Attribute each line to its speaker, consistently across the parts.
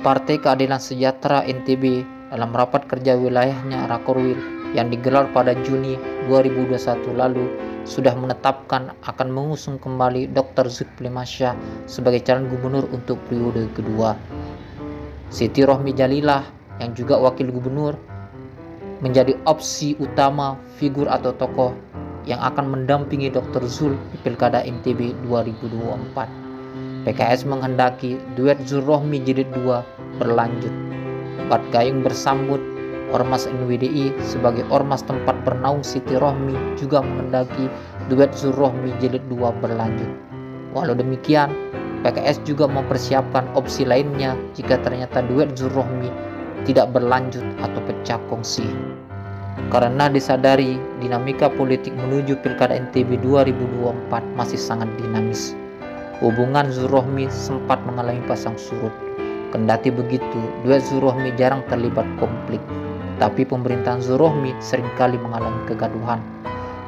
Speaker 1: Partai Keadilan Sejahtera NTB dalam rapat kerja wilayahnya Rakorwil yang digelar pada Juni 2021 lalu sudah menetapkan akan mengusung kembali Dr. Zulkifli Mansyah sebagai calon gubernur untuk periode kedua. Siti Rohmi Jalilah yang juga wakil gubernur menjadi opsi utama figur atau tokoh yang akan mendampingi Dr. Zul di Pilkada NTB 2024. PKS menghendaki duet Zul Rohmi Jilid 2 berlanjut. Bat Gayung bersambut Ormas NWDI sebagai ormas tempat bernaung Siti Rohmi juga menghendaki duet Zul Rohmi Jilid 2 berlanjut. Walau demikian, PKS juga mempersiapkan opsi lainnya jika ternyata duet Zul Rohmi tidak berlanjut atau pecah kongsi. Karena disadari dinamika politik menuju Pilkada NTB 2024 masih sangat dinamis. Hubungan Zul Rohmi sempat mengalami pasang surut. Kendati begitu, duet Zul Rohmi jarang terlibat konflik. Tapi pemerintahan Zul Rohmi seringkali mengalami kegaduhan.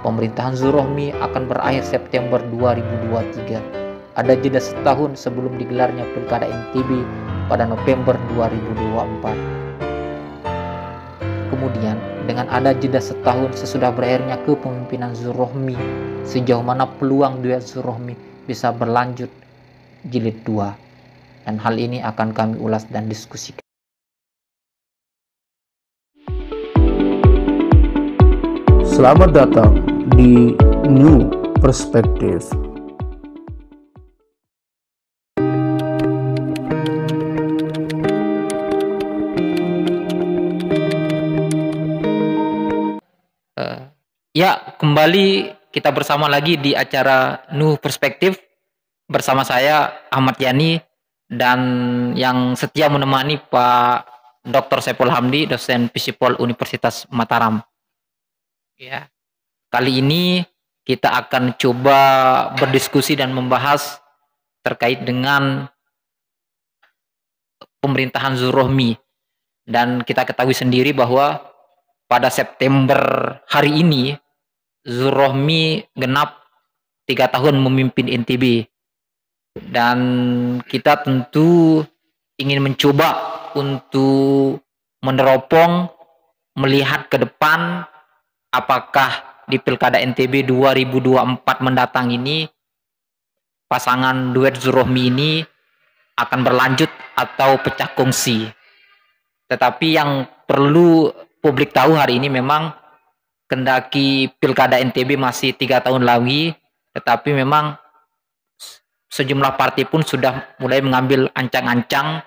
Speaker 1: Pemerintahan Zul Rohmi akan berakhir September 2023. Ada jeda setahun sebelum digelarnya Pilkada NTB pada November 2024. Kemudian, dengan ada jeda setahun sesudah berakhirnya kepemimpinan Zul Rohmi, sejauh mana peluang duet Zul Rohmi bisa berlanjut jilid 2, dan hal ini akan kami ulas dan diskusikan.
Speaker 2: Selamat datang di New Perspective.
Speaker 1: Ya, kembali kita bersama lagi di acara New Perspektif bersama saya Ahmad Yani dan yang setia menemani Pak Dr. Saiful Hamdi, dosen Fisipol Universitas Mataram. Ya, kali ini kita akan coba berdiskusi dan membahas terkait dengan pemerintahan Zul Rohmi, dan kita ketahui sendiri bahwa pada September hari ini Zul Rohmi genap 3 tahun memimpin NTB, dan kita tentu ingin mencoba untuk meneropong melihat ke depan apakah di Pilkada NTB 2024 mendatang ini pasangan duet Zul Rohmi ini akan berlanjut atau pecah kongsi. Tetapi yang perlu publik tahu hari ini memang kendaki Pilkada NTB masih 3 tahun lagi, tetapi memang sejumlah partai pun sudah mulai mengambil ancang-ancang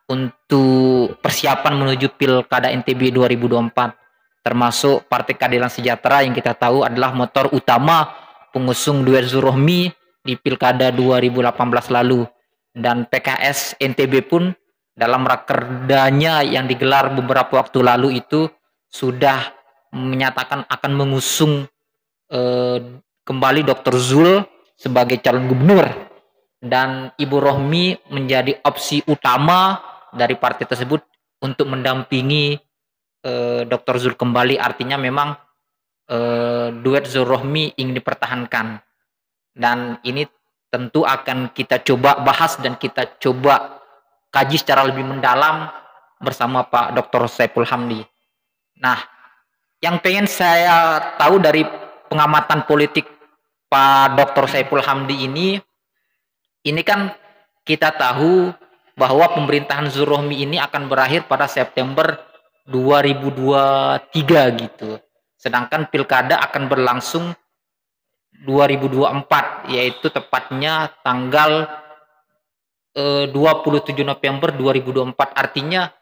Speaker 1: untuk persiapan menuju Pilkada NTB 2024, termasuk Partai Keadilan Sejahtera yang kita tahu adalah motor utama pengusung duet Zul Rohmi di Pilkada 2018 lalu. Dan PKS NTB pun dalam rakerdanya yang digelar beberapa waktu lalu itu sudah menyatakan akan mengusung kembali Dr. Zul sebagai calon gubernur, dan Ibu Rohmi menjadi opsi utama dari partai tersebut untuk mendampingi Dr. Zul kembali. Artinya memang duet Zul Rohmi ingin dipertahankan, dan ini tentu akan kita coba bahas dan kita coba kaji secara lebih mendalam bersama Pak Dr. Saiful Hamdi. Nah, yang pengen saya tahu dari pengamatan politik Pak Dr. Saiful Hamdi ini kan kita tahu bahwa pemerintahan Zul Rohmi ini akan berakhir pada September 2023 gitu. Sedangkan Pilkada akan berlangsung 2024, yaitu tepatnya tanggal 27 November 2024. Artinya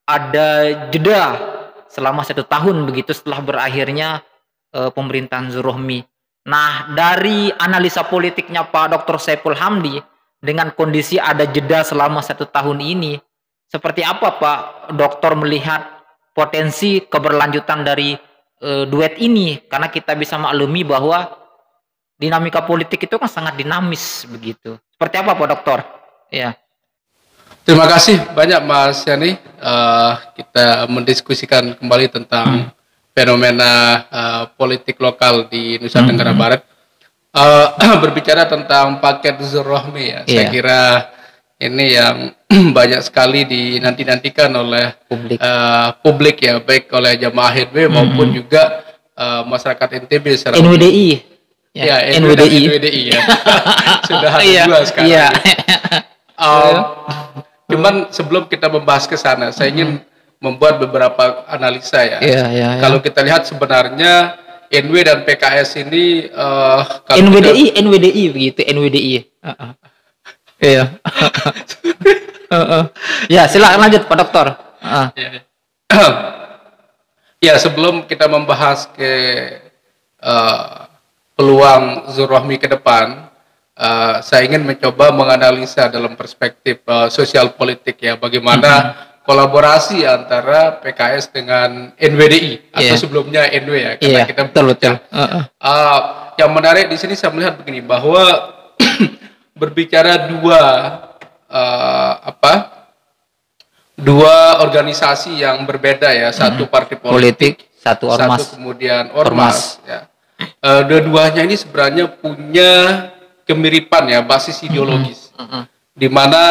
Speaker 1: ada jeda selama 1 tahun begitu setelah berakhirnya pemerintahan Zul Rohmi. Nah, dari analisa politiknya Pak Dr. Saiful Hamdi dengan kondisi ada jeda selama 1 tahun ini, seperti apa Pak Dokter melihat potensi keberlanjutan dari duet ini? Karena kita bisa maklumi bahwa dinamika politik itu kan sangat dinamis begitu. Seperti apa Pak Dokter? Ya.
Speaker 2: Terima kasih banyak Mas Yani. Kita mendiskusikan kembali tentang fenomena politik lokal di Nusa Tenggara Barat. Berbicara tentang paket Zul Rohmi ya, saya kira ini yang banyak sekali dinanti-nantikan oleh
Speaker 1: Publik.
Speaker 2: publik ya, baik oleh jamaah NW maupun juga masyarakat NTB secara umum.
Speaker 1: NWDI.
Speaker 2: Ya, NW dan NWDI ya. Sudah ada dua sekarang.
Speaker 1: Iya.
Speaker 2: Cuman sebelum kita membahas ke sana, saya ingin membuat beberapa analisa ya.
Speaker 1: Iya.
Speaker 2: Kalau kita lihat sebenarnya NW dan PKS ini kalau
Speaker 1: NWDI begitu, NWDI. Iya. Ya, silakan lanjut Pak Dokter.
Speaker 2: Ya, sebelum kita membahas ke peluang Zulrohmi ke depan, saya ingin mencoba menganalisa dalam perspektif sosial politik ya, bagaimana kolaborasi antara PKS dengan NWDI atau sebelumnya NW ya, karena kita
Speaker 1: betul.
Speaker 2: Yang menarik di sini saya melihat begini, bahwa berbicara dua organisasi yang berbeda ya, satu partai politik,
Speaker 1: satu ormas,
Speaker 2: satu kemudian ormas. Ya. Dua-duanya ini sebenarnya punya kemiripan ya, basis ideologis, di mana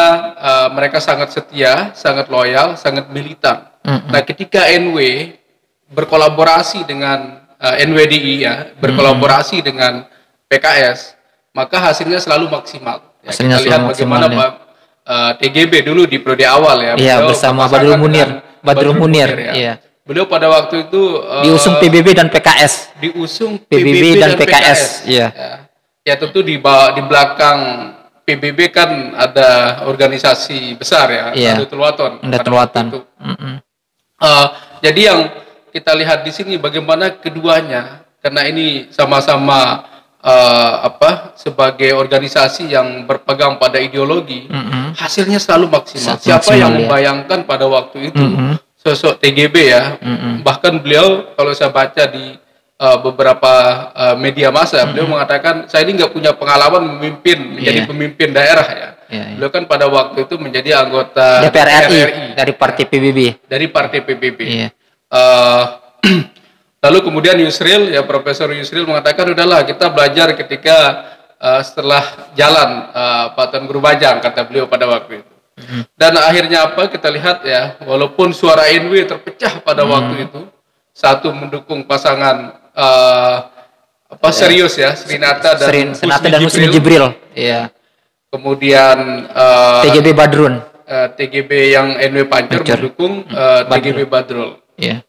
Speaker 2: mereka sangat setia, sangat loyal, sangat militan. Nah, ketika NW berkolaborasi dengan NWDI ya, berkolaborasi dengan PKS, maka hasilnya selalu maksimal. Ya, kita lihat bagaimana Pak TGB dulu di periode awal ya.
Speaker 1: Iya, bersama Badrul Munir.
Speaker 2: Ya.
Speaker 1: Iya.
Speaker 2: Beliau pada waktu itu
Speaker 1: diusung PBB dan PKS.
Speaker 2: Diusung PBB dan PKS.
Speaker 1: Iya.
Speaker 2: Ya, tentu di belakang PBB kan ada organisasi besar ya, Nahdlatul Wathon. Jadi yang kita lihat di sini bagaimana keduanya, karena ini sama-sama sebagai organisasi yang berpegang pada ideologi, hasilnya selalu maksimal. Siapa yang membayangkan pada waktu itu sosok TGB ya, bahkan beliau kalau saya baca di beberapa media massa, beliau mengatakan saya ini nggak punya pengalaman menjadi pemimpin daerah ya. Beliau kan pada waktu itu menjadi anggota
Speaker 1: DPR RI dari partai PBB.
Speaker 2: Dari partai PBB. Lalu kemudian Yusril ya, Profesor Yusril mengatakan udahlah kita belajar ketika setelah jalan Pak Tan Guru Bajang, kata beliau pada waktu itu. Dan akhirnya apa kita lihat ya, walaupun suara NW terpecah pada waktu itu, satu mendukung pasangan serius ya, Srinata dan Husni Jibril.
Speaker 1: Iya.
Speaker 2: Kemudian
Speaker 1: TGB Badrun.
Speaker 2: TGB yang NW Pancur mendukung TGB Badrul.
Speaker 1: Iya.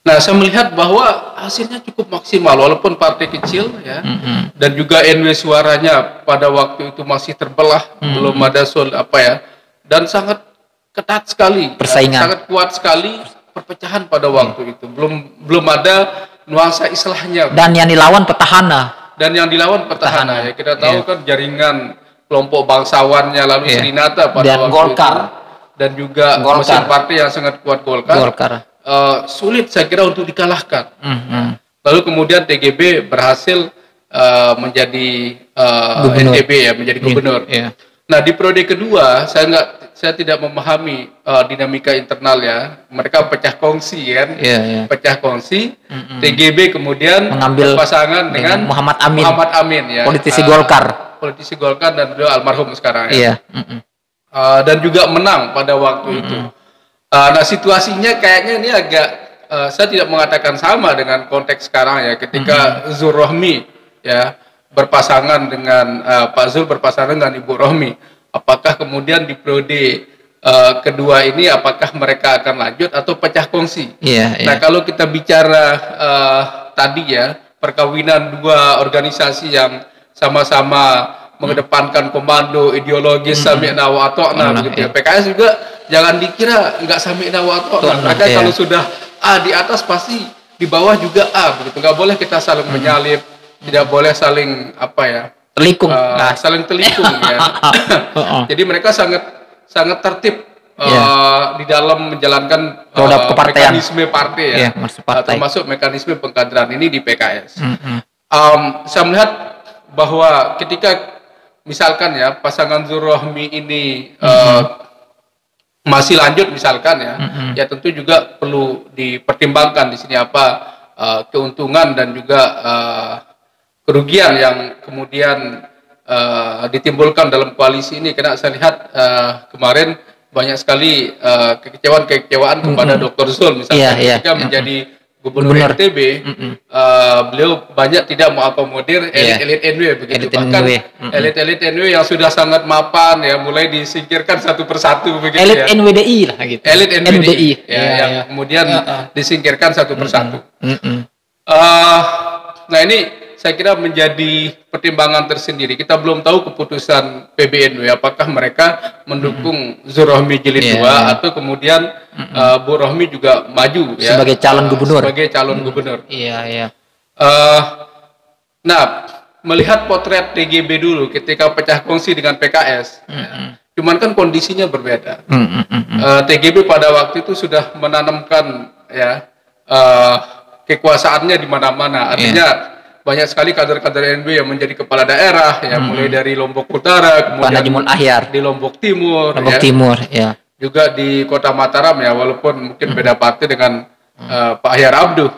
Speaker 2: Nah, saya melihat bahwa hasilnya cukup maksimal walaupun partai kecil ya, dan juga NW suaranya pada waktu itu masih terbelah, belum ada dan sangat ketat sekali,
Speaker 1: persaingan,
Speaker 2: sangat kuat sekali perpecahan pada waktu itu, belum ada nuansa islahnya.
Speaker 1: Dan yang dilawan petahana.
Speaker 2: Ya, kita tahu kan jaringan kelompok bangsawannya, lalu Srinata pada waktu
Speaker 1: Golkar.
Speaker 2: itu, dan juga mesin partai yang sangat kuat Golkar. Sulit saya kira untuk dikalahkan. Lalu kemudian TGB berhasil menjadi NTB ya, menjadi gubernur. Nah, di periode kedua saya tidak memahami dinamika internal ya. Mereka pecah kongsi kan, pecah kongsi. TGB kemudian
Speaker 1: mengambil
Speaker 2: pasangan dengan
Speaker 1: Muhammad
Speaker 2: Amin ya,
Speaker 1: politisi Golkar
Speaker 2: dan beliau almarhum sekarang
Speaker 1: ya.
Speaker 2: Dan juga menang pada waktu itu. Nah, situasinya kayaknya ini agak saya tidak mengatakan sama dengan konteks sekarang ya, ketika Zulrohmi ya berpasangan dengan Pak Zul berpasangan dengan Ibu Rohmi. Apakah kemudian di periode kedua ini apakah mereka akan lanjut atau pecah kongsi? Nah, kalau kita bicara tadi ya, perkawinan dua organisasi yang sama-sama mengedepankan komando ideologis sami'na wa ata'na begitu ya. PKS juga jangan dikira nggak sami'na wa ata'na. Mereka kalau sudah A di atas pasti di bawah juga A begitu. Nggak boleh kita saling menyalip, tidak boleh saling
Speaker 1: telikung,
Speaker 2: saling telikung ya. Jadi mereka sangat tertib di dalam menjalankan mekanisme partai ya, termasuk mekanisme pengkaderan ini di PKS. Saya melihat bahwa ketika misalkan ya pasangan Zulrohmi ini masih lanjut misalkan ya, ya tentu juga perlu dipertimbangkan di sini keuntungan dan juga kerugian yang kemudian ditimbulkan dalam koalisi ini, karena saya lihat kemarin banyak sekali kekecewaan kepada Dr. Zul misalnya ketika menjadi Gubernur NTB, beliau banyak tidak mau akomodir elit-elit NW begitu, bahkan elit-elit NW yang sudah sangat mapan ya mulai disingkirkan satu persatu begitu,
Speaker 1: elit NWDI lah gitu,
Speaker 2: elit NWDI yang kemudian disingkirkan satu persatu. Nah ini saya kira menjadi pertimbangan tersendiri. Kita belum tahu keputusan PBNW apakah mereka mendukung Zulrohmi Jilid 2 atau kemudian Bu Rohmi juga maju
Speaker 1: sebagai calon gubernur.
Speaker 2: Sebagai calon gubernur.
Speaker 1: Iya.
Speaker 2: Nah, melihat potret TGB dulu ketika pecah kongsi dengan PKS. Cuman kan kondisinya berbeda. TGB pada waktu itu sudah menanamkan kekuasaannya di mana-mana. Artinya banyak sekali kader-kader NW yang menjadi kepala daerah mulai dari Lombok Utara, kemudian di Lombok Timur, juga di Kota Mataram walaupun mungkin beda partai dengan Pak Ahyar Abduh.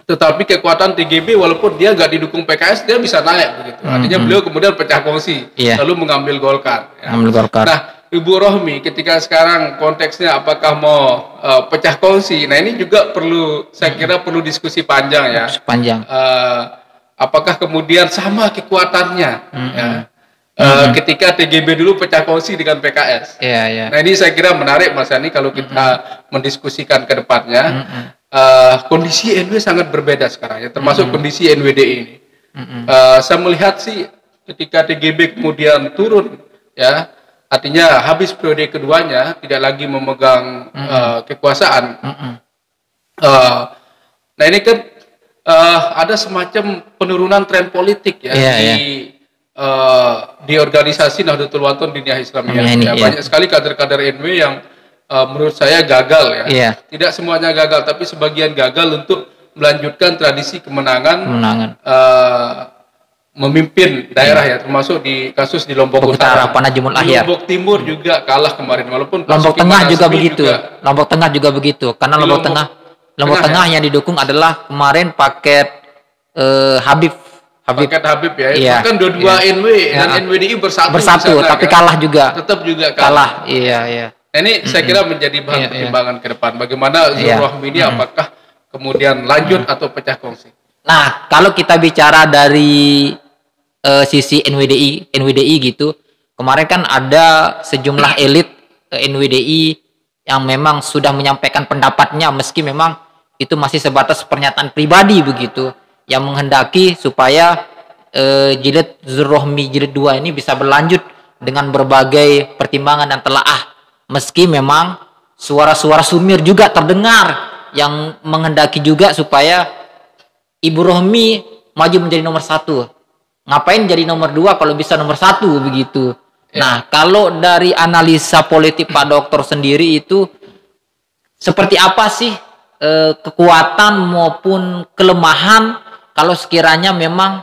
Speaker 2: Tetapi kekuatan TGB walaupun dia nggak didukung PKS, dia bisa naik begitu. Artinya beliau kemudian pecah kongsi, lalu mengambil Golkar. Nah, Ibu Rohmi ketika sekarang konteksnya apakah mau pecah kongsi, nah ini juga perlu, saya kira perlu diskusi panjang apakah kemudian sama kekuatannya ketika TGB dulu pecah kongsi dengan PKS. Nah ini saya kira menarik Mas Yani kalau kita mendiskusikan ke depannya. Kondisi NW sangat berbeda sekarang termasuk kondisi NWDI ini. Saya melihat sih ketika TGB kemudian turun artinya habis periode keduanya tidak lagi memegang kekuasaan. Nah ini kan ada semacam penurunan tren politik di organisasi Nahdlatul Wathon Diniyah Islamiyah. Banyak sekali kader-kader NW yang menurut saya gagal Tidak semuanya gagal, tapi sebagian gagal untuk melanjutkan tradisi kemenangan. Memimpin daerah termasuk di kasus di Lombok Utara,
Speaker 1: Panajimul Ahyar.
Speaker 2: Lombok Timur juga kalah kemarin walaupun
Speaker 1: Lombok Tengah juga begitu. Lombok Tengah juga begitu karena Lombok Tengah yang didukung adalah kemarin paket Habib
Speaker 2: bahkan dua-dua NW dan NWDI bersatu
Speaker 1: tapi kalah juga.
Speaker 2: Tetap juga kalah.
Speaker 1: Nah,
Speaker 2: ini saya kira menjadi bahan pertimbangan ke depan bagaimana Zulrohmi ini apakah kemudian lanjut atau pecah kongsi.
Speaker 1: Nah, kalau kita bicara dari sisi NWDI gitu, kemarin kan ada sejumlah elit NWDI yang memang sudah menyampaikan pendapatnya, meski memang itu masih sebatas pernyataan pribadi begitu, yang menghendaki supaya Zulrohmi Jilid 2 ini bisa berlanjut dengan berbagai pertimbangan dan telaah, meski memang suara-suara sumir juga terdengar yang menghendaki juga supaya Ibu Rohmi maju menjadi nomor 1. Ngapain jadi nomor 2 kalau bisa nomor 1 begitu. Nah, kalau dari analisa politik Pak Dokter sendiri itu seperti apa sih kekuatan maupun kelemahan kalau sekiranya memang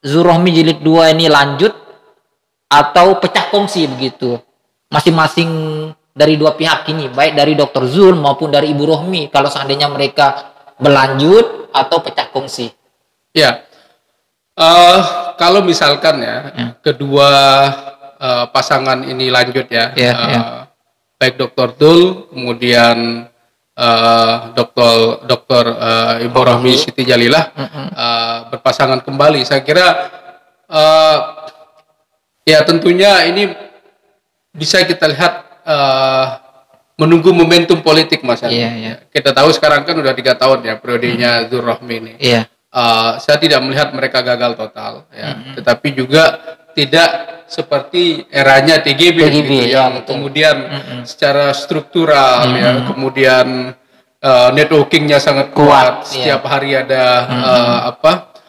Speaker 1: Zulrohmi Jilid 2 ini lanjut atau pecah kongsi begitu. Masing-masing dari dua pihak ini, baik dari Dr. Zul maupun dari Ibu Rohmi, kalau seandainya mereka berlanjut atau pecah kongsi.
Speaker 2: Kalau misalkan kedua pasangan ini lanjut baik Dr. Zul kemudian Dr. Ibu Rohmi Siti Jalilah berpasangan kembali, saya kira tentunya ini bisa kita lihat menunggu momentum politik Mas. Kita tahu sekarang kan udah 3 tahun periodenya Zulrohmi ini. Saya tidak melihat mereka gagal total tetapi juga tidak seperti eranya TGB gitu, yang kemudian secara struktural kemudian networkingnya sangat kuat. Setiap hari ada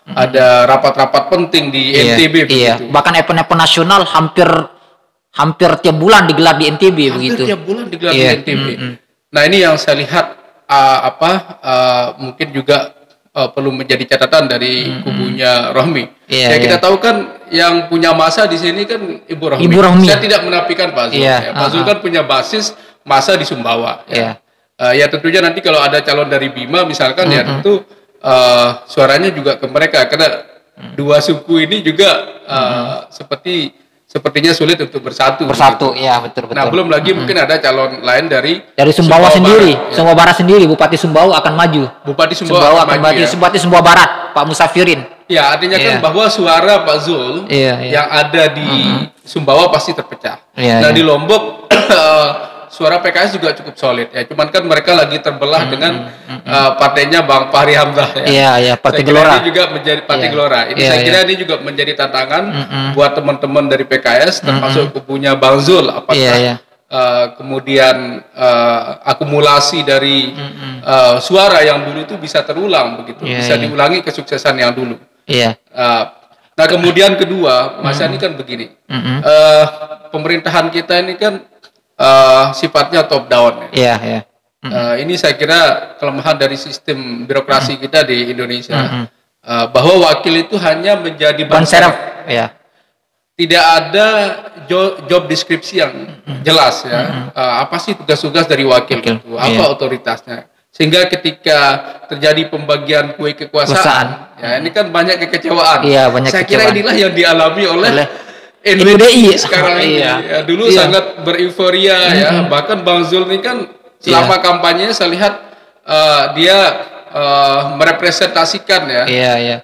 Speaker 2: ada rapat-rapat penting di NTB begitu.
Speaker 1: Bahkan event-event nasional hampir tiap bulan digelar di NTB begitu.
Speaker 2: Tiap bulan digelar di NTB. Nah, ini yang saya lihat mungkin juga perlu menjadi catatan dari kubunya Rohmi. Kita tahu kan yang punya masa di sini kan Ibu Rohmi. Saya tidak menafikan Pak Zul. Pak Zul kan punya basis masa di Sumbawa. Tentunya nanti kalau ada calon dari Bima misalkan tentu suaranya juga ke mereka, karena dua suku ini juga sepertinya sulit untuk bersatu.
Speaker 1: Iya betul.
Speaker 2: Nah, belum lagi mungkin ada calon lain dari
Speaker 1: Sumbawa sendiri, Barat, Sumbawa Barat sendiri, Bupati Sumbawa akan maju.
Speaker 2: Bupati Sumbawa akan maju.
Speaker 1: Bupati Sumbawa Barat, Pak Musafirin.
Speaker 2: Ya, artinya kan bahwa suara Pak Zul yang ada di Sumbawa pasti terpecah. Di Lombok suara PKS juga cukup solid ya. Cuman kan mereka lagi terbelah dengan partainya Bang Fahri Hamzah ya. Iya, Partai Gelora. Ini juga menjadi Partai Gelora. Ini saya kira ini juga menjadi tantangan buat teman-teman dari PKS termasuk kubunya Bang Zul, apakah kemudian akumulasi dari suara yang dulu itu bisa terulang begitu. Bisa diulangi kesuksesan yang dulu. Nah, kemudian kedua, Mas Yani kan begini. Pemerintahan kita ini kan sifatnya top down. Ini saya kira kelemahan dari sistem birokrasi kita di Indonesia, bahwa wakil itu hanya menjadi ban serep. Tidak ada job deskripsi yang jelas ya. Apa sih tugas-tugas dari wakil itu? Apa otoritasnya? Sehingga ketika terjadi pembagian kue kekuasaan, ya ini kan banyak kekecewaan. Saya kira inilah yang dialami oleh NWDI sekarang ini. Ya, dulu sangat bereiforia ya. Bahkan Bang Zul ini kan selama kampanye saya lihat dia merepresentasikan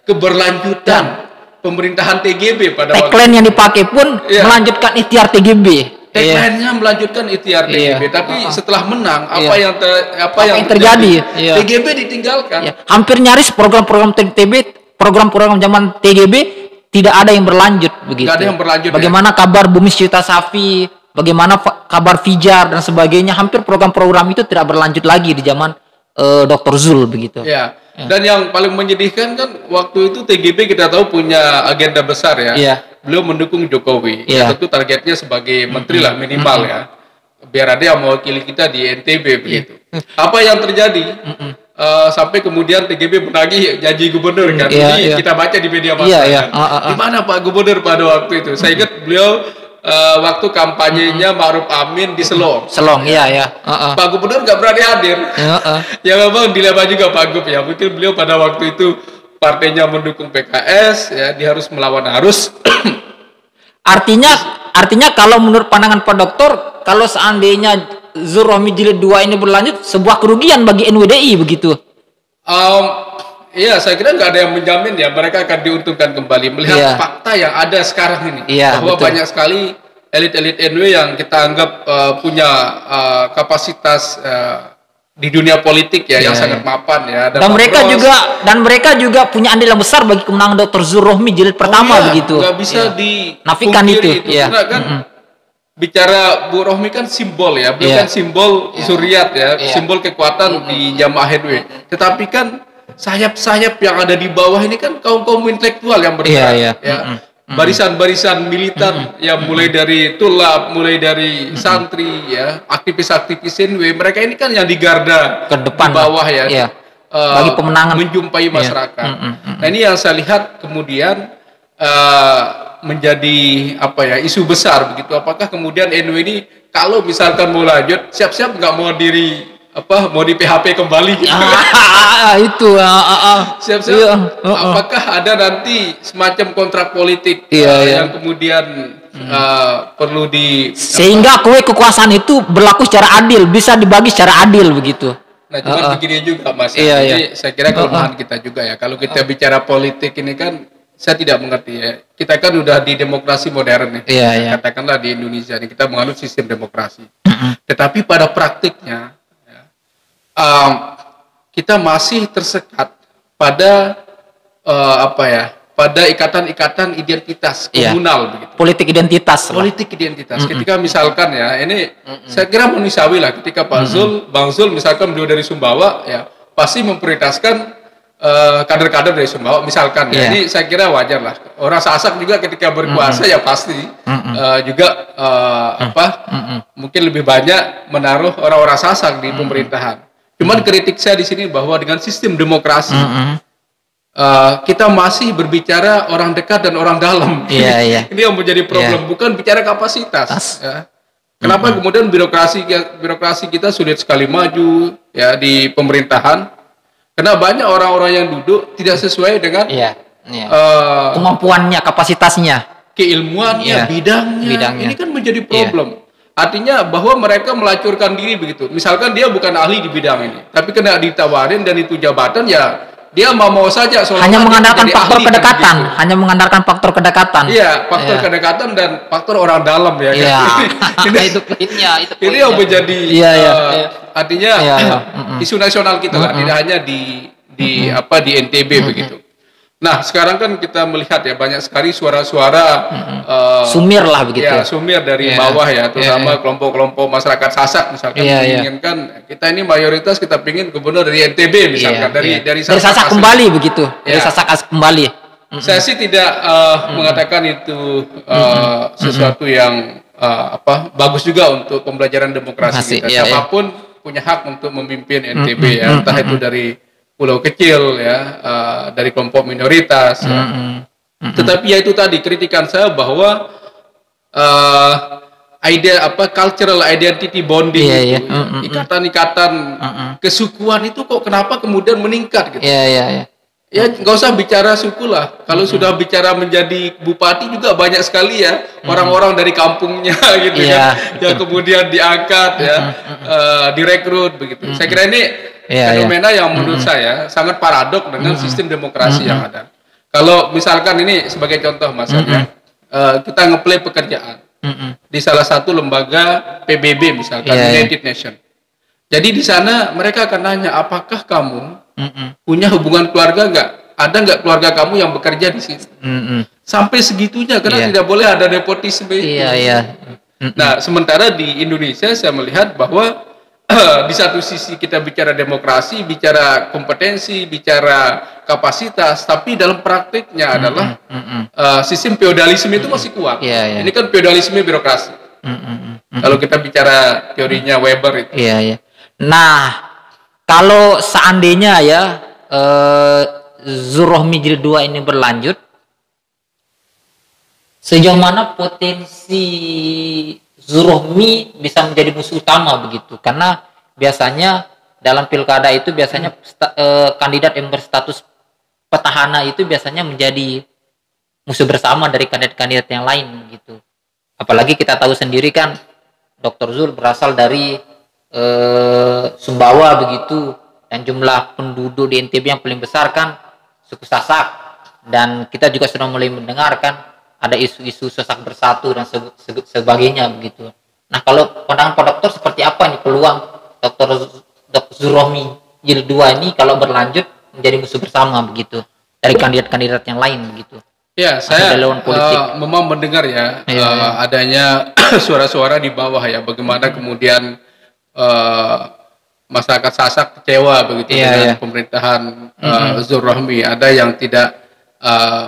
Speaker 2: keberlanjutan pemerintahan TGB pada waktu.
Speaker 1: Tagline yang dipakai pun melanjutkan ikhtiar TGB.
Speaker 2: Tagline-nya melanjutkan ikhtiar TGB, tapi setelah menang apa yang
Speaker 1: terjadi?
Speaker 2: TGB ditinggalkan.
Speaker 1: Hampir nyaris program-program program-program zaman TGB tidak ada yang berlanjut begitu.
Speaker 2: Tidak ada yang berlanjut.
Speaker 1: Bagaimana kabar Bumi Syuta Safi, bagaimana kabar Fijar dan sebagainya, hampir program-program itu tidak berlanjut lagi di zaman Dr. Zul begitu.
Speaker 2: Dan yang paling menyedihkan kan waktu itu TGB kita tahu punya agenda besar ya. Beliau mendukung Jokowi. Tentu targetnya sebagai menteri lah minimal ya. Biar ada yang mewakili kita di NTB begitu. Apa yang terjadi? Sampai kemudian TGB menagih janji gubernur kan. Ini kita baca di media massa. Di mana Pak Gubernur pada waktu itu? Saya ingat beliau waktu kampanyenya Ma'ruf Amin di Selong. Pak Gubernur nggak berani hadir. Ya memang dilema juga Pak Gub ya. Mungkin beliau pada waktu itu partainya mendukung PKS ya, dia harus melawan arus.
Speaker 1: Artinya kalau menurut pandangan Pak Dokter, kalau seandainya Zul Rohmi jilid 2 ini berlanjut, sebuah kerugian bagi NWDI begitu.
Speaker 2: Iya, saya kira nggak ada yang menjamin ya mereka akan diuntungkan kembali melihat fakta yang ada sekarang ini. Bahwa banyak sekali elit-elit NW yang kita anggap punya kapasitas di dunia politik yang sangat mapan ya.
Speaker 1: Dan mereka juga punya andil yang besar bagi kemenangan Dr. Zul Rohmi jilid pertama begitu.
Speaker 2: Nggak bisa
Speaker 1: dinafikan itu.
Speaker 2: Karena kan bicara Bu Rohmi kan simbol ya, beliau kan simbol zuriat ya, simbol kekuatan di jamaah NW. Tetapi kan sayap-sayap yang ada di bawah ini kan kaum-kaum intelektual yang bergerak barisan-barisan militan yang mulai dari tulab, mulai dari santri ya, aktivis-aktivis NW, mereka ini kan yang digarda
Speaker 1: ke depan
Speaker 2: di bawah
Speaker 1: bagi pemenangan
Speaker 2: menjumpai masyarakat. Nah, ini yang saya lihat kemudian menjadi isu besar begitu. Apakah kemudian NW ini kalau misalkan mau lanjut siap-siap nggak mau mau di PHP kembali gitu. Siap-siap. Apakah ada nanti semacam kontrak politik yang kemudian perlu
Speaker 1: sehingga kue kekuasaan itu berlaku secara adil, bisa dibagi secara adil begitu.
Speaker 2: Nah, cuma begini juga Mas. Jadi saya kira kelemahan kita juga ya. Kalau kita bicara politik ini kan saya tidak mengerti ya. Kita kan udah di demokrasi modern nih. Katakanlah di Indonesia ini kita menganut sistem demokrasi. Tetapi pada praktiknya kita masih tersekat pada pada ikatan-ikatan identitas komunal begitu.
Speaker 1: Politik identitas.
Speaker 2: Ketika misalkan ya, ini saya kira manusiawi lah ketika Bang Zul misalkan beliau dari Sumbawa ya, pasti memprioritaskan kader-kader dari Sumbawa misalkan ya. Ini saya kira wajar lah. Orang Sasak juga ketika berkuasa ya pasti juga mungkin lebih banyak menaruh orang-orang Sasak di pemerintahan. Cuman kritik saya di sini bahwa dengan sistem demokrasi kita masih berbicara orang dekat dan orang dalam. Ini yang menjadi problem, bukan bicara kapasitas. Kenapa kemudian birokrasi kita sulit sekali maju ya di pemerintahan? Karena banyak orang-orang yang duduk tidak sesuai dengan
Speaker 1: kemampuannya, kapasitasnya,
Speaker 2: keilmuannya, bidangnya, ini kan menjadi problem. Artinya bahwa mereka melacurkan diri begitu. Misalkan dia bukan ahli di bidang ini, tapi kena ditawarin dan itu jabatan, ya dia mau saja.
Speaker 1: Hanya mengandalkan faktor kedekatan, hanya mengandalkan faktor kedekatan.
Speaker 2: Iya, faktor kedekatan dan faktor orang dalam ya.
Speaker 1: Itu poinnya.
Speaker 2: Ini yang menjadi artinya isu nasional kita lah, tidak hanya di NTB begitu. Nah, sekarang kan kita melihat ya banyak sekali suara-suara
Speaker 1: sumir lah begitu.
Speaker 2: Ya, sumir dari bawah ya, terutama kelompok-kelompok masyarakat Sasak misalkan menginginkan kita ini mayoritas kita pingin gubernur dari NTB misalkan dari
Speaker 1: Sasak kembali begitu. Dari Sasak kembali.
Speaker 2: Saya sih tidak mengatakan itu sesuatu yang bagus juga untuk pembelajaran demokrasi kita. Siapapun punya hak untuk memimpin NTB ya, entah itu dari pulau kecil ya, dari kelompok minoritas. Tetapi ya itu tadi kritikan saya bahwa cultural identity bonding itu, ikatan-ikatan kesukuan itu kok kenapa kemudian meningkat gitu. Ya nggak usah bicara suku lah. Kalau sudah bicara menjadi bupati juga banyak sekali ya orang-orang dari kampungnya gitu ya, yang kemudian diangkat ya, direkrut begitu. Saya kira ini fenomena yang menurut saya sangat paradok dengan sistem demokrasi yang ada. Kalau misalkan ini sebagai contoh Mas kita ngeplay pekerjaan di salah satu lembaga PBB misalkan United Nations. Jadi di sana mereka akan nanya, apakah kamu punya hubungan keluarga nggak? Ada nggak keluarga kamu yang bekerja di sini? Sampai segitunya karena tidak boleh ada nepotisme itu. Nah, sementara di Indonesia saya melihat bahwa di satu sisi kita bicara demokrasi, bicara kompetensi, bicara kapasitas, tapi dalam praktiknya adalah sistem feodalisme itu masih kuat. Ini kan feodalisme birokrasi. Kalau kita bicara teorinya Weber itu.
Speaker 1: Nah, kalau seandainya ya Zurohmi Jilid 2 ini berlanjut, sejauh mana potensi Zurohmi bisa menjadi musuh utama begitu? Karena biasanya dalam pilkada itu biasanya kandidat yang berstatus petahana itu biasanya menjadi musuh bersama dari kandidat-kandidat yang lain gitu. Apalagi kita tahu sendiri kan Dr. Zul berasal dari Sumbawa begitu, dan jumlah penduduk di NTB yang paling besar kan suku Sasak, dan kita juga sudah mulai mendengarkan ada isu-isu Sasak bersatu dan sebagainya begitu. Nah, kalau pandangan Pak Dokter seperti apa nih peluang Dr. Zurohmi Jilid 2 ini kalau berlanjut menjadi musuh bersama begitu dari kandidat-kandidat yang lain begitu?
Speaker 2: Ya, saya memang mendengar ya, adanya suara-suara di bawah ya, bagaimana kemudian masyarakat Sasak kecewa begitu dengan pemerintahan Zurohmi. Ada yang tidak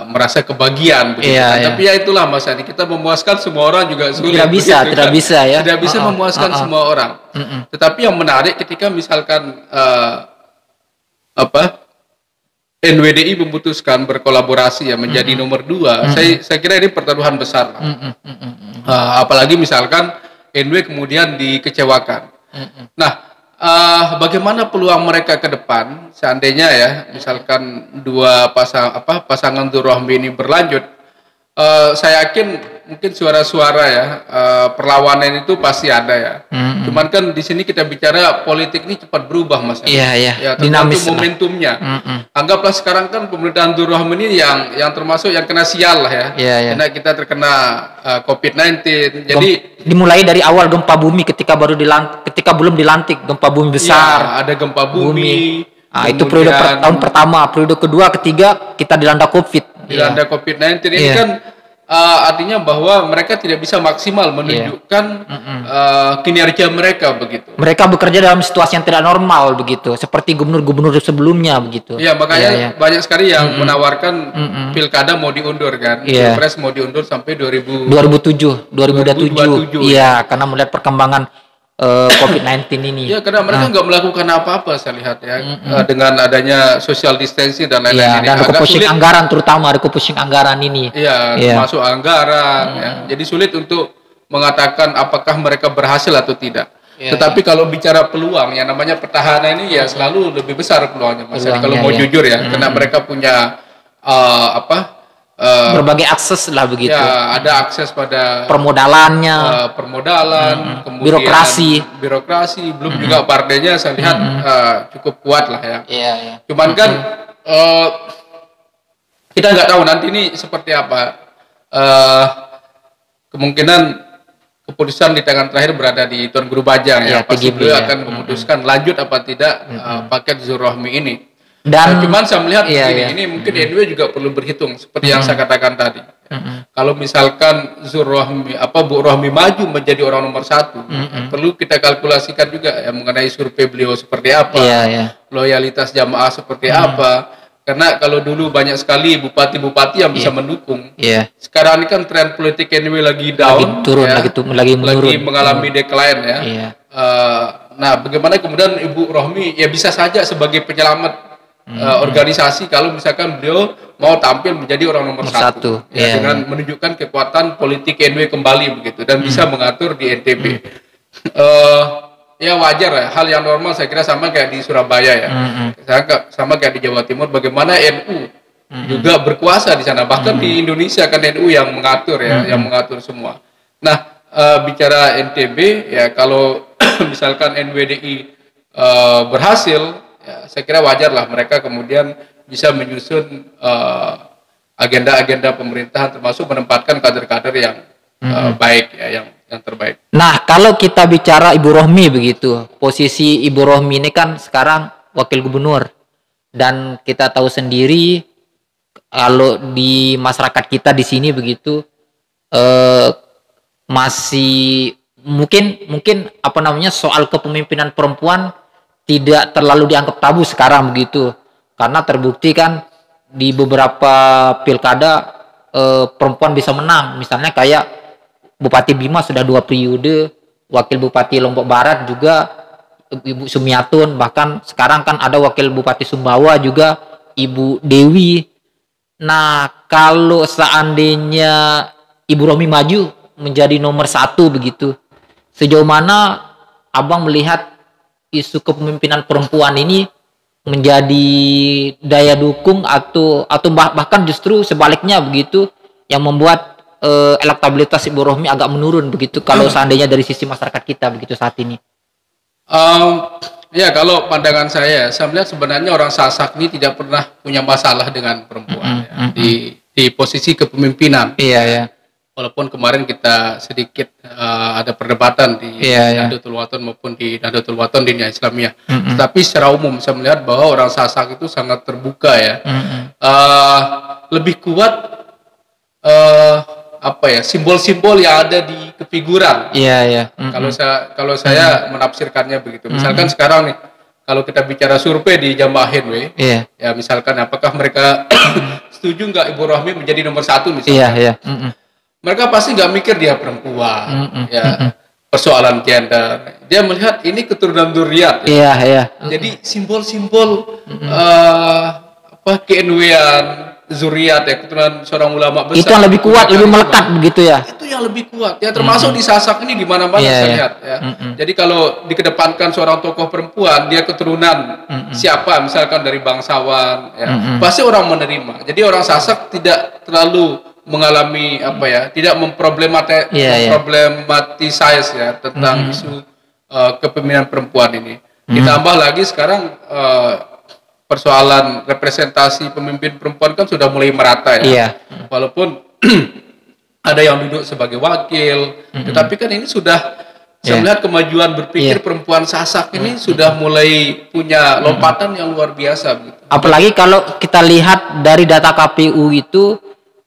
Speaker 2: merasa kebagian begitu. Tapi ya itulah Mas Adi, kita memuaskan semua orang juga sulit. Tidak bisa memuaskan semua orang. Tetapi yang menarik ketika misalkan NWDI memutuskan berkolaborasi ya menjadi nomor 2, saya kira ini pertaruhan besar. Apalagi misalkan NW kemudian dikecewakan. Nah, bagaimana peluang mereka ke depan seandainya ya misalkan dua pasangan Zurohmi ini berlanjut? Saya yakin mungkin suara-suara ya perlawanan itu pasti ada ya. Cuman kan di sini kita bicara politik ini cepat berubah Mas. Ya, dinamis momentumnya. Anggaplah sekarang kan pemerintahan Zurohmi ini yang termasuk yang kena sial lah ya. Karena kita terkena COVID-19. Jadi
Speaker 1: dimulai dari awal gempa bumi ketika belum dilantik, gempa bumi besar.
Speaker 2: Ada gempa bumi.
Speaker 1: Itu periode tahun pertama, periode kedua, ketiga kita dilanda COVID.
Speaker 2: Dilanda COVID-19 ini kan artinya bahwa mereka tidak bisa maksimal menunjukkan kinerja mereka begitu.
Speaker 1: Mereka bekerja dalam situasi yang tidak normal begitu, seperti gubernur-gubernur sebelumnya begitu.
Speaker 2: Iya, makanya banyak sekali yang menawarkan pilkada mau diundur kan. Pilpres mau diundur sampai 2027. Iya, karena melihat perkembangan COVID-19 ini. Ya, karena mereka nggak melakukan apa-apa saya lihat ya, dengan adanya social distancing dan lain-lain.
Speaker 1: Dan refocusing anggaran, terutama refocusing anggaran ini.
Speaker 2: Masuk anggaran. Ya. Jadi sulit untuk mengatakan apakah mereka berhasil atau tidak. Tetapi kalau bicara peluang, yang namanya petahana ini ya selalu lebih besar peluangnya, Mas. Jadi kalau mau jujur ya, karena mereka punya
Speaker 1: berbagai akses lah begitu.
Speaker 2: Ya, ada akses pada
Speaker 1: Permodalannya,
Speaker 2: kemudian birokrasi, belum juga partainya saya lihat cukup kuat lah ya.
Speaker 1: Iya, iya.
Speaker 2: Cuman kan kita nggak tahu nanti ini seperti apa. Kemungkinan keputusan di tangan terakhir berada di Tuan Guru Bajang ya. Pasti beliau akan memutuskan lanjut apa tidak paket Zulrohmi ini. Dan cuman saya melihat ini mungkin NW juga perlu berhitung seperti yang saya katakan tadi. Kalau misalkan Bu Rohmi maju menjadi orang nomor 1, perlu kita kalkulasikan juga ya mengenai survei beliau seperti apa, loyalitas jamaah seperti apa. Karena kalau dulu banyak sekali bupati-bupati yang bisa mendukung, sekarang ini kan tren politik NW lagi down, lagi mengalami decline ya. Nah, bagaimana kemudian Ibu Rohmi ya bisa saja sebagai penyelamat organisasi kalau misalkan beliau mau tampil menjadi orang nomor satu dengan menunjukkan kekuatan politik NW kembali begitu dan bisa mengatur di NTB. Ya wajar ya, hal yang normal saya kira sama kayak di Surabaya ya, sama kayak di Jawa Timur. Bagaimana NU juga berkuasa di sana, bahkan di Indonesia kan NU yang mengatur ya, yang mengatur semua. Nah, bicara NTB ya, kalau misalkan NWDI berhasil, ya, saya kira wajar lah mereka kemudian bisa menyusun agenda-agenda pemerintahan, termasuk menempatkan kader-kader yang baik ya, yang terbaik.
Speaker 1: Nah, kalau kita bicara Ibu Rohmi begitu, posisi Ibu Rohmi ini kan sekarang wakil gubernur, dan kita tahu sendiri kalau di masyarakat kita di sini begitu masih mungkin apa namanya soal kepemimpinan perempuan tidak terlalu dianggap tabu sekarang begitu, karena terbukti kan di beberapa pilkada perempuan bisa menang, misalnya kayak Bupati Bima sudah 2 periode, Wakil Bupati Lombok Barat juga Ibu Sumiatun, bahkan sekarang kan ada Wakil Bupati Sumbawa juga Ibu Dewi. Nah, kalau seandainya Ibu Rohmi maju menjadi nomor 1 begitu, sejauh mana Abang melihat isu kepemimpinan perempuan ini menjadi daya dukung atau bahkan justru sebaliknya begitu yang membuat elektabilitas Ibu Rohmi agak menurun begitu kalau seandainya dari sisi masyarakat kita begitu saat ini?
Speaker 2: Ya, kalau pandangan saya melihat sebenarnya orang Sasak ini tidak pernah punya masalah dengan perempuan di posisi kepemimpinan.
Speaker 1: Iya.
Speaker 2: Walaupun kemarin kita sedikit ada perdebatan di Nahdlatul Wathon maupun di Nahdlatul Wathon di Nia Islamiyah. Tapi secara umum saya melihat bahwa orang Sasak itu sangat terbuka ya. Lebih kuat simbol-simbol yang ada di kefiguran.
Speaker 1: Iya.
Speaker 2: Kalau saya menafsirkannya begitu. Misalkan sekarang nih, kalau kita bicara survei di jamaah NW, ya misalkan apakah mereka setuju nggak Ibu Rohmi menjadi nomor 1 misalnya?
Speaker 1: Iya.
Speaker 2: Mereka pasti nggak mikir dia perempuan, persoalan gender. Dia melihat ini keturunan Dzurriyyat.
Speaker 1: Iya.
Speaker 2: Jadi simbol-simbol ke-NW-an, Dzurriyyat ya, keturunan seorang ulama besar.
Speaker 1: Itu yang lebih kuat, lebih melekat begitu ya.
Speaker 2: Itu yang lebih kuat. Ya termasuk di Sasak ini di mana-mana saya lihat ya. Jadi kalau dikedepankan seorang tokoh perempuan, dia keturunan siapa misalkan dari bangsawan ya, pasti orang menerima. Jadi orang Sasak tidak terlalu mengalami tidak memproblematis ya tentang isu kepemimpinan perempuan ini. Ditambah lagi sekarang persoalan representasi pemimpin perempuan kan sudah mulai merata ya. Walaupun ada yang duduk sebagai wakil, tetapi kan ini sudah saya melihat kemajuan berpikir perempuan Sasak ini sudah mulai punya lompatan yang luar biasa gitu.
Speaker 1: Apalagi kalau kita lihat dari data KPU itu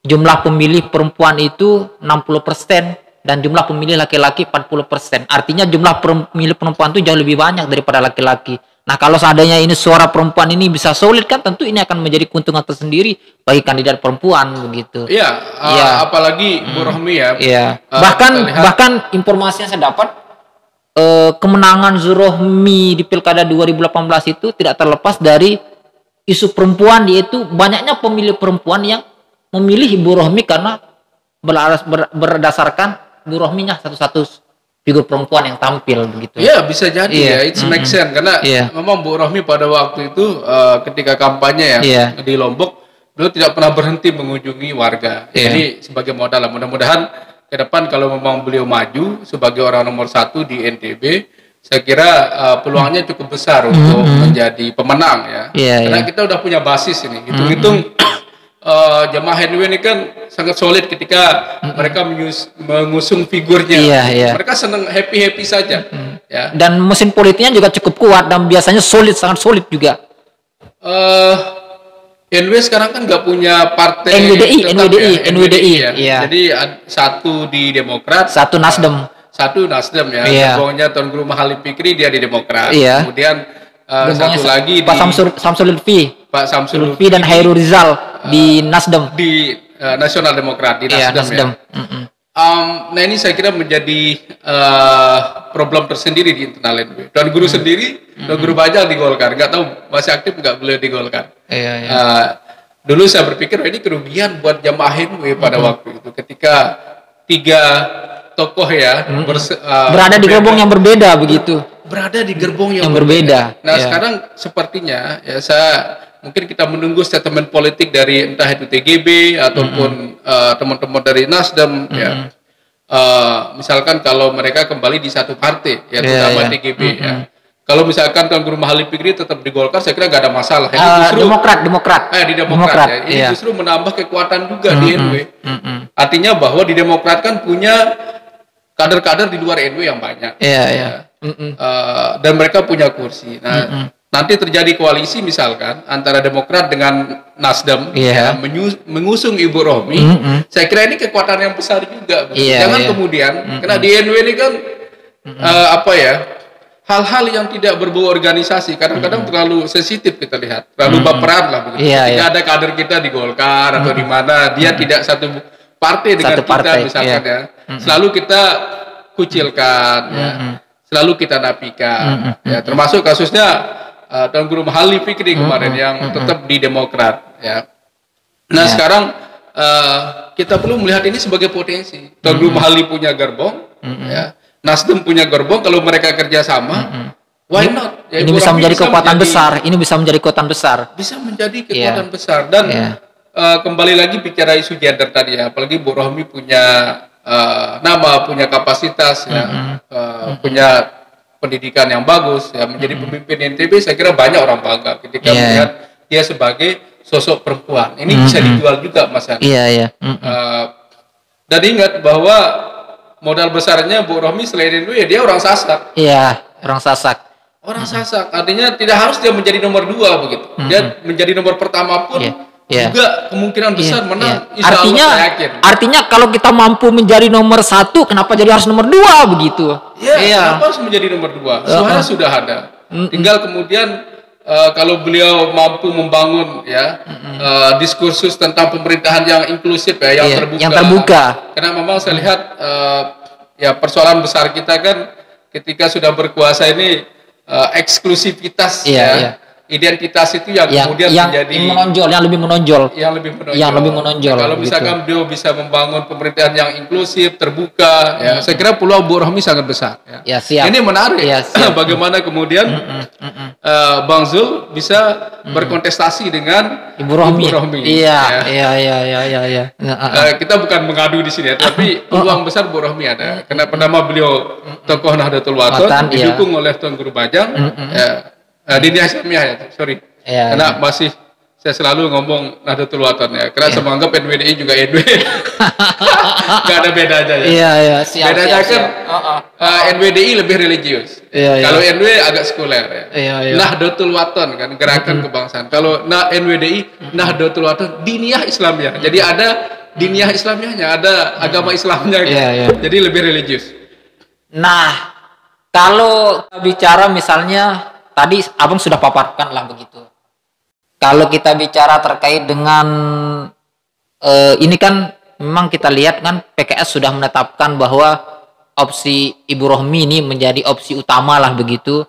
Speaker 1: jumlah pemilih perempuan itu 60% dan jumlah pemilih laki-laki 40%. Artinya jumlah pemilih perempuan itu jauh lebih banyak daripada laki-laki. Nah, kalau seandainya ini suara perempuan ini bisa solid kan tentu ini akan menjadi keuntungan tersendiri bagi kandidat perempuan begitu.
Speaker 2: Iya, apalagi Bu Rohmi ya.
Speaker 1: Iya. Bahkan informasi yang saya dapat kemenangan Zulrohmi di Pilkada 2018 itu tidak terlepas dari isu perempuan, yaitu banyaknya pemilih perempuan yang memilih Ibu Rohmi karena berdasarkan Ibu Rohminya satu-satu figur perempuan yang tampil begitu.
Speaker 2: Iya, bisa jadi ya, itu make sense karena memang Bu Rohmi pada waktu itu ketika kampanye di Lombok beliau tidak pernah berhenti mengunjungi warga. Jadi sebagai modal, mudah-mudahan ke depan kalau memang beliau maju sebagai orang nomor 1 di NTB, saya kira peluangnya cukup besar untuk menjadi pemenang ya. Karena kita udah punya basis ini. Hitung-hitung jamaah NW ini kan sangat solid ketika mereka mengusung figurnya. Mereka senang happy saja. Ya.
Speaker 1: Dan mesin politiknya juga cukup kuat dan biasanya solid, sangat solid juga.
Speaker 2: NW sekarang kan nggak punya partai
Speaker 1: NWDI
Speaker 2: ya. Jadi satu di Demokrat,
Speaker 1: satu Nasdem.
Speaker 2: Satu Nasdem ya. Gerbongnya Tuan Guru Mahali Fikri, dia di Demokrat. Kemudian satu lagi
Speaker 1: Pak Samsul Lutfi.
Speaker 2: Pak Samsul
Speaker 1: Lutfi dan Hairul Rizal di Nasdem.
Speaker 2: Di Nasional Demokrat di Nasdem. Ya. Nah ini saya kira menjadi problem tersendiri di internal NW. Tuan Guru sendiri, Tuan Guru Bajang di Golkar, nggak tahu masih aktif nggak beliau di Golkar. Dulu saya berpikir ini kerugian buat jamaah NW pada waktu itu, ketika 3 tokoh ya
Speaker 1: berada di gerbong yang berbeda begitu.
Speaker 2: Berada di gerbong yang
Speaker 1: berbeda.
Speaker 2: Nah sekarang sepertinya ya mungkin kita menunggu statement politik dari entah itu TGB ataupun teman-teman dari Nasdem ya. Misalkan kalau mereka kembali di satu partai ya, terutama TGB ya. Kalau misalkan Tuan Guru Mahali Fikri tetap di Golkar, saya kira nggak ada masalah. Ini justru
Speaker 1: Demokrat.
Speaker 2: Di Demokrat ya. Ini justru menambah kekuatan juga di NW. Artinya bahwa di Demokrat kan punya kader-kader di luar NW yang banyak. Dan mereka punya kursi. Nah, nanti terjadi koalisi misalkan antara Demokrat dengan Nasdem mengusung Ibu Rohmi, saya kira ini kekuatan yang besar juga. Jangan kemudian karena di NW ini kan hal-hal yang tidak berbau organisasi kadang-kadang terlalu sensitif kita lihat, terlalu baperan lah begitu. Ketika ada kader kita di Golkar atau di mana dia tidak satu partai dengan kita misalkan ya, selalu kita kucilkan ya, selalu kita nafikan ya, termasuk kasusnya Tuan Guru Mahali Fikri kemarin yang tetap di Demokrat ya. Nah sekarang kita perlu melihat ini sebagai potensi. Tuan Guru Mahali punya gerbong ya, Nasdem punya gerbong, kalau mereka kerjasama why not ya,
Speaker 1: ini bisa menjadi kekuatan besar. Ini bisa menjadi kekuatan besar, bisa menjadi
Speaker 2: kekuatan besar. Dan kembali lagi bicara isu gender tadi ya, apalagi Bu Rohmi punya nama, punya kapasitas ya, punya pendidikan yang bagus ya, menjadi pemimpin NTB. Saya kira banyak orang bangga ketika melihat dia sebagai sosok perempuan. Ini bisa dijual juga Mas Hani. Dan ingat bahwa modal besarnya Bu Rohmi selain itu ya dia orang Sasak.
Speaker 1: Orang Sasak.
Speaker 2: Orang Sasak, artinya tidak harus dia menjadi nomor 2 begitu. Dia menjadi nomor pertama pun juga kemungkinan besar menang.
Speaker 1: Artinya kalau kita mampu menjadi nomor 1, kenapa jadi harus nomor 2 begitu?
Speaker 2: Kenapa harus menjadi nomor 2? Suara sudah ada. Tinggal kemudian kalau beliau mampu membangun ya diskursus tentang pemerintahan yang inklusif ya, yang terbuka. Karena memang saya lihat ya persoalan besar kita kan ketika sudah berkuasa ini eksklusivitas identitas itu yang kemudian menjadi
Speaker 1: menonjol, yang lebih menonjol.
Speaker 2: Kalau misalkan beliau bisa membangun pemerintahan yang inklusif, terbuka, ya, saya kira peluang Bu Rohmi sangat besar.
Speaker 1: Siap.
Speaker 2: Ini menarik. Bagaimana kemudian Bang Zul bisa berkontestasi dengan
Speaker 1: Ibu Rohmi.
Speaker 2: Kita bukan mengadu di sini ya, tapi peluang besar Bu Rohmi ada. Karena pertama beliau tokoh Nahdlatul Wathon, didukung oleh Tuan Guru Bajang. Diniyah Islamiyah ya, sorry. Karena masih saya selalu ngomong Nahdlatul Wathon ya, karena saya menganggap NWDI juga NW. Gak ada bedanya ya.
Speaker 1: Siap,
Speaker 2: bedanya kan NWDI lebih religius. Kalau NW agak sekuler ya. Nahdlatul Wathon kan gerakan kebangsaan. Kalau NWDI Nahdlatul Wathon diniyah Islamiyah. Jadi ada diniyah Islamiyahnya, ada agama Islamnya gitu. Jadi lebih religius.
Speaker 1: Nah, kalau bicara misalnya tadi Abang sudah paparkan lah begitu. Kalau kita bicara terkait dengan ini kan memang kita lihat kan PKS sudah menetapkan bahwa opsi Ibu Rohmi ini menjadi opsi utama lah begitu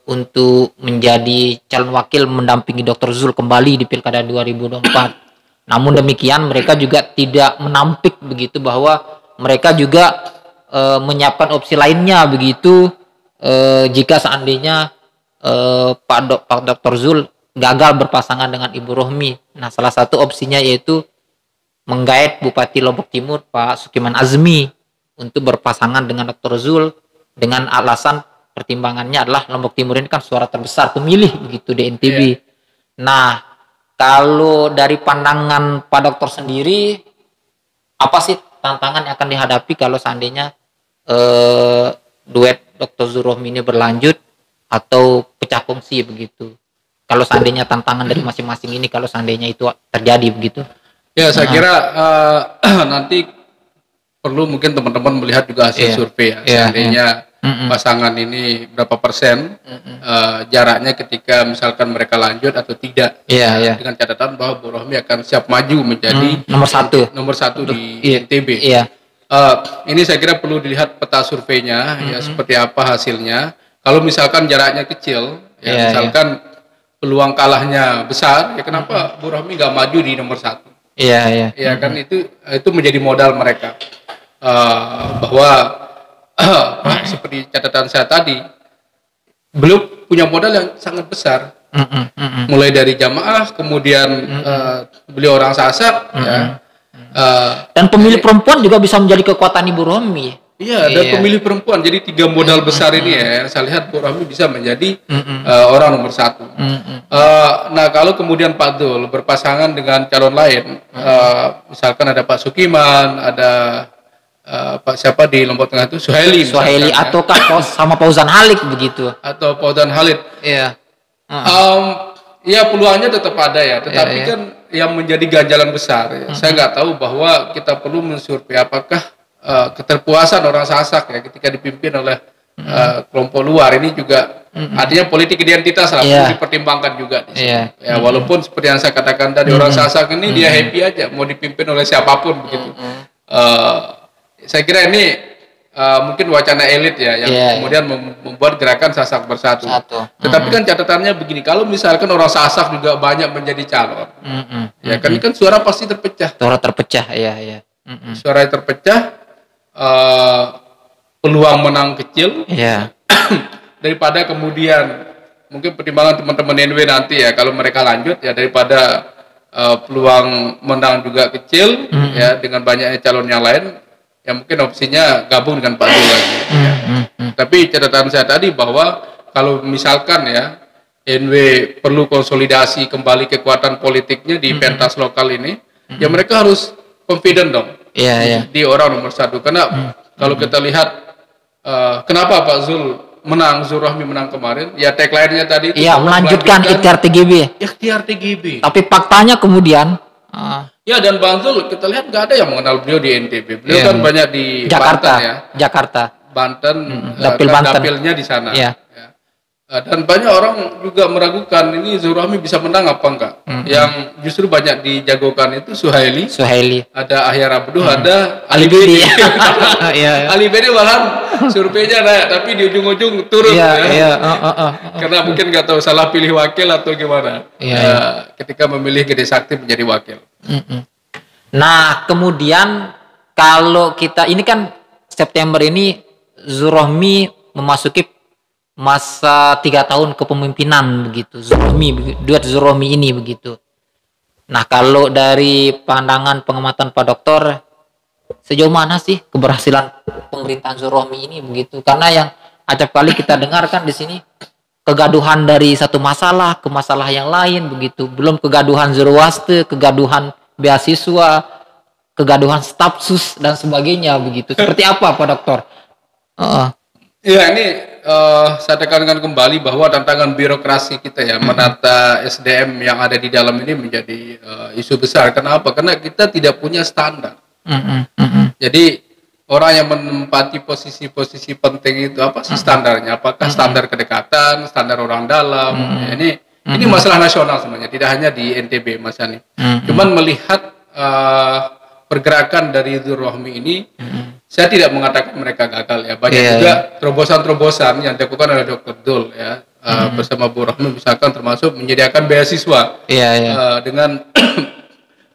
Speaker 1: untuk menjadi calon wakil mendampingi Dr. Zul kembali di Pilkada 2024. Namun demikian mereka juga tidak menampik begitu bahwa mereka juga menyiapkan opsi lainnya begitu. Jika seandainya Pak Dr. Zul gagal berpasangan dengan Ibu Rohmi. Nah, salah satu opsinya yaitu menggait Bupati Lombok Timur Pak Sukiman Azmi untuk berpasangan dengan Dr. Zul dengan alasan pertimbangannya adalah Lombok Timur ini kan suara terbesar pemilih begitu di NTB. Nah, kalau dari pandangan Pak Dokter sendiri, apa sih tantangan yang akan dihadapi kalau seandainya duet Dr. Zul Rohmi ini berlanjut atau pecah kongsi begitu? Kalau seandainya tantangan dari masing-masing ini, kalau seandainya itu terjadi begitu?
Speaker 2: Ya, saya kira nanti perlu mungkin teman-teman melihat juga hasil survei ya. Seandainya pasangan ini berapa persen jaraknya ketika misalkan mereka lanjut atau tidak, dengan catatan bahwa Bu Rohmi akan siap maju menjadi nomor satu di NTB. Ini saya kira perlu dilihat peta surveinya ya, seperti apa hasilnya. Kalau misalkan jaraknya kecil, misalkan peluang kalahnya besar, ya kenapa Bu Rohmi nggak maju di nomor 1? Ya kan itu menjadi modal mereka, bahwa seperti catatan saya tadi, beliau punya modal yang sangat besar, mulai dari jamaah, kemudian beliau orang Sasak,
Speaker 1: dan pemilih perempuan juga bisa menjadi kekuatan Ibu Rohmi.
Speaker 2: Iya, dan pemilih perempuan. Jadi 3 modal besar ini ya, saya lihat Bu Rohmi bisa menjadi orang nomor 1. Nah, kalau kemudian Pak Zul berpasangan dengan calon lain, misalkan ada Pak Sukiman, ada Pak siapa di Lombok Tengah itu, Suhaili
Speaker 1: ataukah sama Fauzan Halik begitu?
Speaker 2: Atau Fauzan Halik. Ya peluangnya tetap ada ya, tetapi kan yang menjadi ganjalan besar, saya nggak tahu bahwa kita perlu mensurvei apakah keterpuasan orang Sasak ya ketika dipimpin oleh kelompok luar ini juga artinya politik identitas lah perlu dipertimbangkan juga di sini. Ya walaupun seperti yang saya katakan tadi, orang Sasak ini dia happy aja mau dipimpin oleh siapapun begitu. Saya kira ini mungkin wacana elit ya yang kemudian membuat gerakan Sasak Bersatu. Tetapi kan catatannya begini, kalau misalkan orang Sasak juga banyak menjadi calon, ya kan suara pasti terpecah.
Speaker 1: Suara terpecah,
Speaker 2: suara terpecah, peluang menang kecil, daripada kemudian mungkin pertimbangan teman-teman NW nanti ya kalau mereka lanjut ya, daripada peluang menang juga kecil ya dengan banyaknya calon yang lain, ya mungkin opsinya gabung dengan Pak Zul lagi. Tapi catatan saya tadi bahwa kalau misalkan ya NW perlu konsolidasi kembali kekuatan politiknya di pentas lokal ini, ya mereka harus confident dong di orang nomor 1. Karena kalau kita lihat kenapa Pak Zul menang, Zul Rohmi menang kemarin, ya tagline-nya tadi itu
Speaker 1: melanjutkan ikhtiar TGB.
Speaker 2: Ikhtiar TGB.
Speaker 1: Tapi faktanya kemudian
Speaker 2: ya, dan Bang Zul kita lihat nggak ada yang mengenal beliau di NTB. Beliau kan banyak di
Speaker 1: Jakarta,
Speaker 2: Banten,
Speaker 1: Banten.
Speaker 2: dapilnya di sana. Dan banyak orang juga meragukan ini Zul Rohmi bisa menang apa enggak. Yang justru banyak dijagokan itu Suhaili, ada Ahyar Abduh, ada Ali Bedi. Ali Bedi malahan surveinya naik, tapi di ujung-ujung turun karena mungkin nggak tahu salah pilih wakil atau gimana. Ketika memilih Gede Sakti menjadi wakil.
Speaker 1: Nah, kemudian kalau kita ini kan September ini Zul Rohmi memasuki masa 3 tahun kepemimpinan begitu, duet Zul Rohmi ini begitu. Nah, kalau dari pandangan pengamatan Pak Dokter, sejauh mana sih keberhasilan pemerintahan Zul Rohmi ini begitu? Karena yang acap kali kita dengar kan di sini kegaduhan dari satu masalah ke masalah yang lain begitu, belum kegaduhan Zoroaster, kegaduhan beasiswa, kegaduhan stafsus dan sebagainya begitu. Seperti apa Pak Dokter?
Speaker 2: Ya, ini saya tekankan kembali bahwa tantangan birokrasi kita ya menata SDM yang ada di dalam ini menjadi isu besar. Kenapa? Karena kita tidak punya standar. Jadi orang yang menempati posisi-posisi penting itu apa sih standarnya? Apakah standar kedekatan, standar orang dalam? Ini masalah nasional sebenarnya, tidak hanya di NTB Mas Yani. Cuman melihat pergerakan dari Zul Rohmi ini, saya tidak mengatakan mereka gagal ya. Banyak juga terobosan-terobosan yang dilakukan oleh Dr. Zul ya, bersama Bu Rohmi misalkan, termasuk menyediakan beasiswa dengan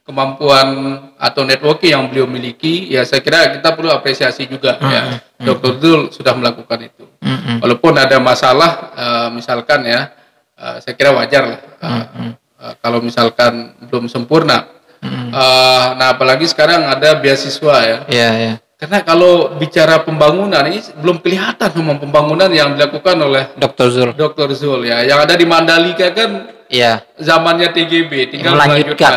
Speaker 2: kemampuan atau networking yang beliau miliki. Ya saya kira kita perlu apresiasi juga ya. Dr. Zul sudah melakukan itu. Walaupun ada masalah misalkan ya saya kira wajar lah kalau misalkan belum sempurna. Nah apalagi sekarang ada beasiswa ya. Karena kalau bicara pembangunan ini belum kelihatan memang pembangunan yang dilakukan oleh Dr. Zul ya. Yang ada di Mandalika kan zamannya TGB, tinggal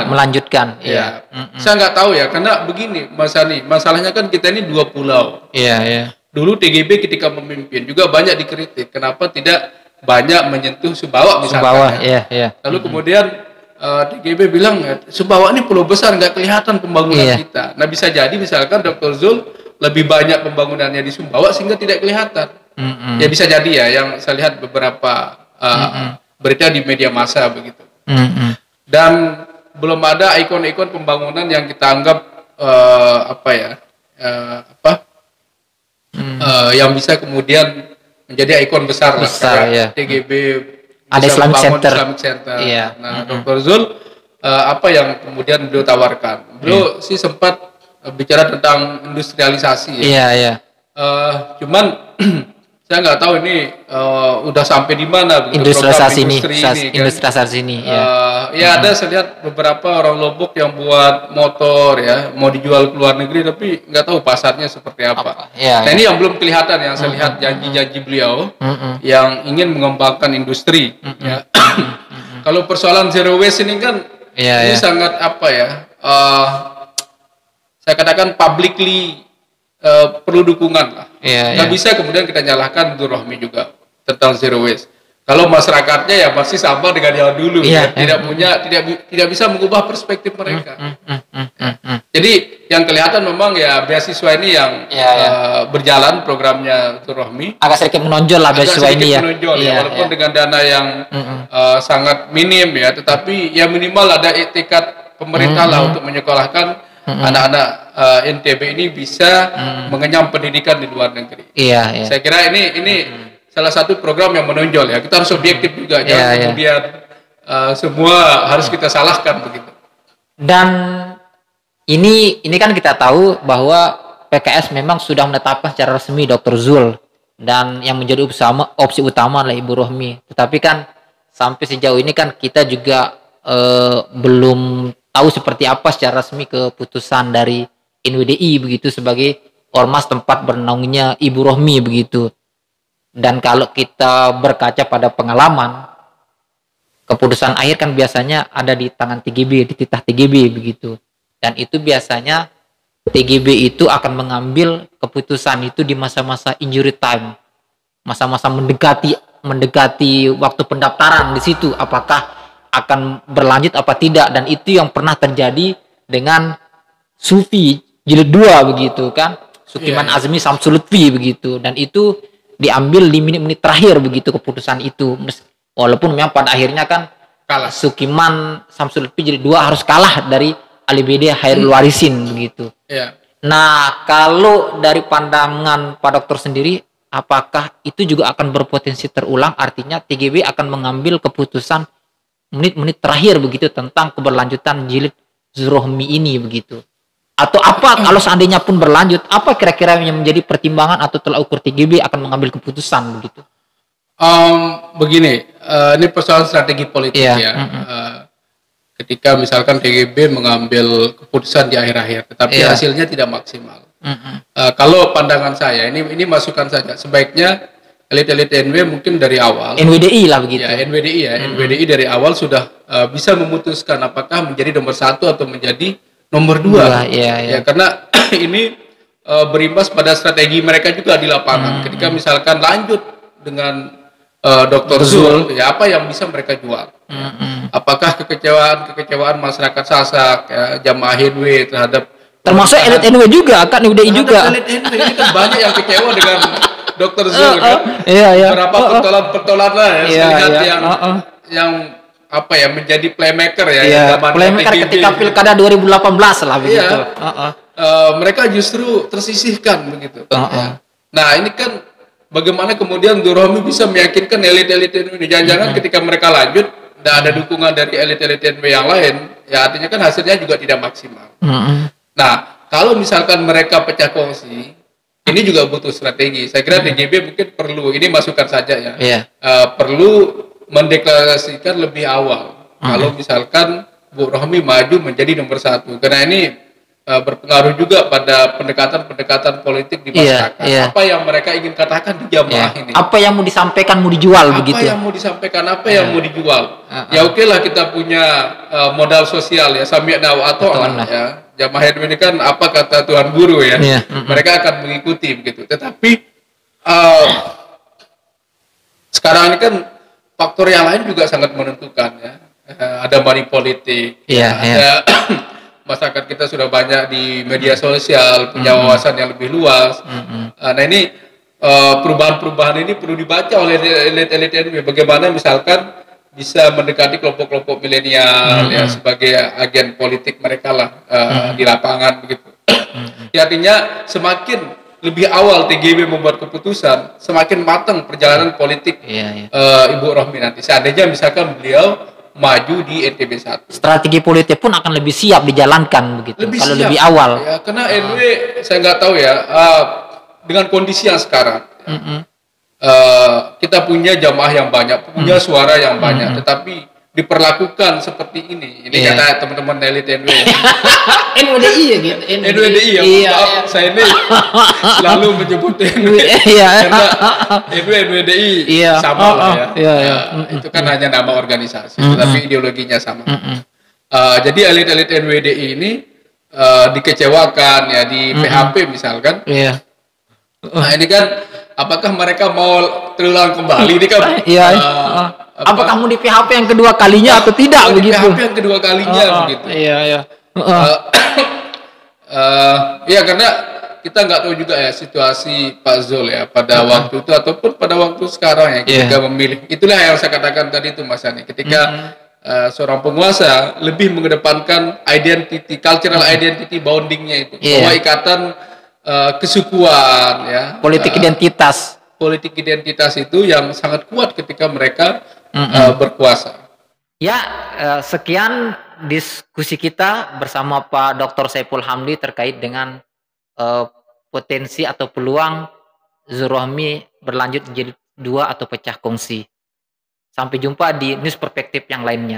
Speaker 1: melanjutkan.
Speaker 2: Ya. Saya nggak tahu ya, karena begini Mas Ani, masalahnya kan kita ini 2 pulau. Dulu TGB ketika memimpin juga banyak dikritik, kenapa tidak banyak menyentuh Sumbawa misalkan. Lalu kemudian TGB bilang Sumbawa ini pulau besar, nggak kelihatan pembangunan kita. Nah bisa jadi misalkan Dr. Zul lebih banyak pembangunannya di Sumbawa sehingga tidak kelihatan. Ya bisa jadi ya, yang saya lihat beberapa berita di media massa begitu. Dan belum ada ikon-ikon pembangunan yang kita anggap yang bisa kemudian menjadi ikon besar lah. TGB
Speaker 1: ada Islamic Center.
Speaker 2: Nah, Dr. Zul apa yang kemudian beliau tawarkan? Beliau sih sempat bicara tentang industrialisasi. Cuman saya nggak tahu ini udah sampai di mana
Speaker 1: industrialisasi ini.
Speaker 2: Ada saya lihat beberapa orang Lombok yang buat motor ya, mau dijual ke luar negeri tapi nggak tahu pasarnya seperti apa. Nah ini yang belum kelihatan, yang saya lihat janji-janji beliau yang ingin mengembangkan industri. Kalau persoalan zero waste ini kan ini sangat saya katakan publicly perlu dukungan lah. Nggak bisa kemudian kita nyalahkan Nur Rohmi juga tentang zero waste. Kalau masyarakatnya ya masih sama dengan yang dulu, tidak bisa mengubah perspektif mereka. Jadi yang kelihatan memang ya beasiswa ini yang berjalan programnya Nur Rohmi.
Speaker 1: Agak sedikit menonjol lah beasiswa ini ya.
Speaker 2: Walaupun dengan dana yang sangat minim ya, tetapi ya minimal ada etikat pemerintah lah untuk menyekolahkan anak-anak NTB ini bisa mengenyam pendidikan di luar negeri. Saya kira ini salah satu program yang menonjol ya. Kita harus objektif juga, jangan kemudian semua harus kita salahkan begitu.
Speaker 1: Dan ini kan kita tahu bahwa PKS memang sudah menetapkan secara resmi Dr. Zul dan yang menjadi opsi utama adalah Ibu Rohmi. Tetapi kan sampai sejauh ini kan kita juga belum tahu seperti apa secara resmi keputusan dari NWDI begitu sebagai ormas tempat bernaungnya Ibu Rohmi begitu. Dan kalau kita berkaca pada pengalaman, keputusan akhir kan biasanya ada di tangan TGB, di titah TGB begitu. Dan itu biasanya TGB itu akan mengambil keputusan itu di masa-masa injury time, masa-masa mendekati waktu pendaftaran di situ, apakah akan berlanjut apa tidak. Dan itu yang pernah terjadi dengan Sufi jilid 2 begitu kan, Sukiman Azmi Samsul Lutfi begitu. Dan itu diambil di menit-menit terakhir begitu keputusan itu, walaupun memang pada akhirnya kan kalah. Sukiman Samsul Lutfi jilid 2 harus kalah dari Ali Bede Hairul Warisin begitu. Nah kalau dari pandangan Pak Dokter sendiri, apakah itu juga akan berpotensi terulang, artinya TGB akan mengambil keputusan menit-menit terakhir begitu tentang keberlanjutan jilid Zurohmi ini begitu? Atau apa kalau seandainya pun berlanjut, apa kira-kira yang menjadi pertimbangan atau tolak ukur TGB akan mengambil keputusan begitu?
Speaker 2: Begini, ini persoalan strategi politik ketika misalkan TGB mengambil keputusan di akhir-akhir, tetapi hasilnya tidak maksimal. Kalau pandangan saya, ini masukan saja, sebaiknya elit-elit NW mungkin dari awal.
Speaker 1: NWDI lah begitu.
Speaker 2: NWDI dari awal sudah bisa memutuskan apakah menjadi nomor 1 atau menjadi nomor 2. Karena ini berimbas pada strategi mereka juga di lapangan. Ketika misalkan lanjut dengan Dr. Zul, ya apa yang bisa mereka jual? Apakah kekecewaan masyarakat Sasak, jamaah NW terhadap
Speaker 1: termasuk elit NW juga kan, UDI juga.
Speaker 2: Elit NW ini kan banyak yang kecewa dengan Dr. Zul kan. Berapa pertolan lah ya, yang menjadi playmaker
Speaker 1: playmaker ketika pilkada 2018 lah begitu.
Speaker 2: Mereka justru tersisihkan begitu. Nah ini kan bagaimana kemudian Nur Rohmi bisa meyakinkan elit-elit NW. Jangan-jangan ketika mereka lanjut dan ada dukungan dari elit-elit NW yang lain, ya artinya kan hasilnya juga tidak maksimal. Nah kalau misalkan mereka pecah kongsi, ini juga butuh strategi. Saya kira TGB mungkin perlu, ini masukan saja ya, perlu mendeklarasikan lebih awal kalau misalkan Bu Rohmi maju menjadi nomor 1, karena ini berpengaruh juga pada pendekatan-pendekatan politik di masyarakat. Apa yang mereka ingin katakan di jamaah ini?
Speaker 1: Apa yang mau disampaikan, mau dijual begitu?
Speaker 2: Apa yang mau disampaikan, apa yang mau dijual? Ya oke lah kita punya modal sosial ya, sami'na wa ata'na ya. Jamaah ini kan apa kata Tuhan Guru ya. Mereka akan mengikuti begitu. Tetapi sekarang ini kan faktor yang lain juga sangat menentukan ya. Ada money politik, ada masyarakat kita sudah banyak di media sosial, punya wawasan yang lebih luas. Nah ini perubahan-perubahan ini perlu dibaca oleh elit-elit NW. Bagaimana misalkan bisa mendekati kelompok-kelompok milenial ya sebagai agen politik mereka lah di lapangan begitu. Ya, artinya semakin lebih awal TGB membuat keputusan, semakin matang perjalanan politik Ibu Rohmi nanti. Seandainya misalkan beliau maju di NTB 1. Strategi
Speaker 1: politik pun akan lebih siap dijalankan begitu. Kalau
Speaker 2: siap,
Speaker 1: lebih awal.
Speaker 2: Ya, karena NW saya nggak tahu ya dengan kondisi yang sekarang. Kita punya jamaah yang banyak, punya suara yang banyak, tetapi diperlakukan seperti ini. Ini kata teman-teman elit NW.
Speaker 1: NWDI ya gitu.
Speaker 2: NWDI ya. Maaf, saya ini selalu menyebut NW. Karena NWDI sama lah ya. Itu kan hanya nama organisasi, tetapi ideologinya sama. Jadi elit-elit NWDI ini dikecewakan ya di PHP misalkan. Nah ini kan apakah mereka mau terulang kembali ini kan?
Speaker 1: Apakah mau di PHP yang kedua kalinya atau tidak begitu?
Speaker 2: PHP yang kedua kalinya begitu. Ya karena kita nggak tahu juga ya situasi Pak Zul ya pada waktu itu ataupun pada waktu sekarang ya ketika memilih. Itulah yang saya katakan tadi itu Mas Ani. Ketika seorang penguasa lebih mengedepankan identity, cultural identity bondingnya itu, bahwa ikatan kesukuan ya,
Speaker 1: politik identitas
Speaker 2: itu yang sangat kuat ketika mereka berkuasa.
Speaker 1: Ya, sekian diskusi kita bersama Pak Dr. Saiful Hamdi terkait dengan potensi atau peluang Zurohmi berlanjut jadi 2 atau pecah kongsi. Sampai jumpa di news perspektif yang lainnya.